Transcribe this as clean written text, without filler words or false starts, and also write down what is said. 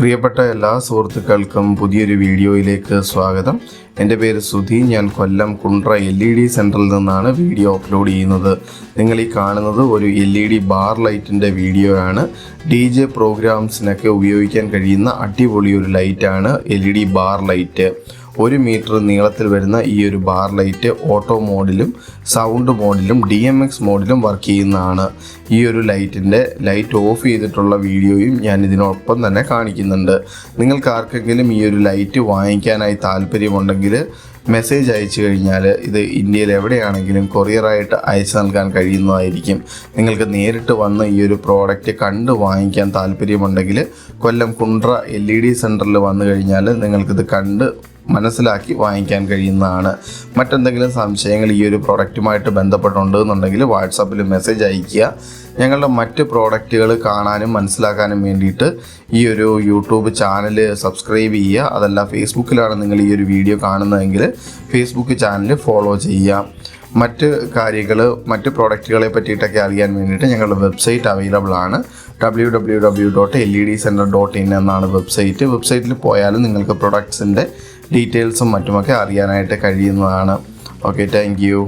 പ്രിയപ്പെട്ട എല്ലാ സുഹൃത്തുക്കൾക്കും പുതിയൊരു വീഡിയോയിലേക്ക് സ്വാഗതം. എൻ്റെ പേര് സുധി. ഞാൻ കൊല്ലം കുണ്ട്ര LED സെൻറ്ററിൽ നിന്നാണ് വീഡിയോ അപ്ലോഡ് ചെയ്യുന്നത്. നിങ്ങൾ ഈ കാണുന്നത് ഒരു LED ബാർ ലൈറ്റിൻ്റെ വീഡിയോ ആണ്. DJ പ്രോഗ്രാംസിനൊക്കെ ഉപയോഗിക്കാൻ കഴിയുന്ന അടിപൊളി ഒരു ലൈറ്റാണ് LED ബാർ ലൈറ്റ്. 1 മീറ്റർ നീളത്തിൽ വരുന്ന ഈ ഒരു ബാർ ലൈറ്റ് ഓട്ടോ മോഡിലും സൗണ്ട് മോഡിലും DMX മോഡിലും വർക്ക് ചെയ്യുന്നതാണ്. ഈ ഒരു ലൈറ്റ് ഓഫ് ചെയ്തിട്ടുള്ള വീഡിയോയും ഞാൻ ഇതിനൊപ്പം തന്നെ കാണിക്കുന്നുണ്ട്. നിങ്ങൾക്ക് ആർക്കെങ്കിലും ഈ ഒരു ലൈറ്റ് വാങ്ങിക്കാനായി താല്പര്യമുണ്ടെങ്കിൽ മെസ്സേജ് അയച്ചു കഴിഞ്ഞാൽ ഇത് ഇന്ത്യയിൽ എവിടെയാണെങ്കിലും കൊറിയറായിട്ട് അയച്ചു നൽകാൻ കഴിയുന്നതായിരിക്കും. നിങ്ങൾക്ക് നേരിട്ട് വന്ന് ഈ ഒരു പ്രോഡക്റ്റ് കണ്ട് വാങ്ങിക്കാൻ താല്പര്യമുണ്ടെങ്കിൽ കൊല്ലം കുണ്ട്ര LED സെൻറ്ററിൽ വന്നു കഴിഞ്ഞാൽ നിങ്ങൾക്കിത് കണ്ട് മനസ്സിലാക്കി വാങ്ങിക്കാൻ കഴിയുന്നതാണ്. മറ്റെന്തെങ്കിലും സംശയങ്ങൾ ഈ ഒരു പ്രോഡക്റ്റുമായിട്ട് ബന്ധപ്പെട്ടുണ്ടെന്നുണ്ടെങ്കിൽ വാട്സാപ്പിൽ മെസ്സേജ് അയയ്ക്കുക. ഞങ്ങളുടെ മറ്റ് പ്രോഡക്റ്റുകൾ കാണാനും മനസ്സിലാക്കാനും വേണ്ടിയിട്ട് ഈ ഒരു യൂട്യൂബ് ചാനൽ സബ്സ്ക്രൈബ് ചെയ്യുക. അതല്ല ഫേസ്ബുക്കിലാണ് നിങ്ങൾ ഈ ഒരു വീഡിയോ കാണുന്നതെങ്കിൽ ഫേസ്ബുക്ക് ചാനൽ ഫോളോ ചെയ്യുക. മറ്റ് പ്രോഡക്റ്റുകളെ പറ്റിയിട്ടൊക്കെ അറിയാൻ വേണ്ടിയിട്ട് ഞങ്ങളുടെ വെബ്സൈറ്റ് അവൈലബിൾ ആണ്. www.ledcenter.in എന്നാണ് വെബ്സൈറ്റിൽ പോയാലും നിങ്ങൾക്ക് പ്രൊഡക്ട്സിൻ്റെ ഡീറ്റെയിൽസും മറ്റുമൊക്കെ അറിയാനായിട്ട് കഴിയുന്നതാണ്. Okay, thank you.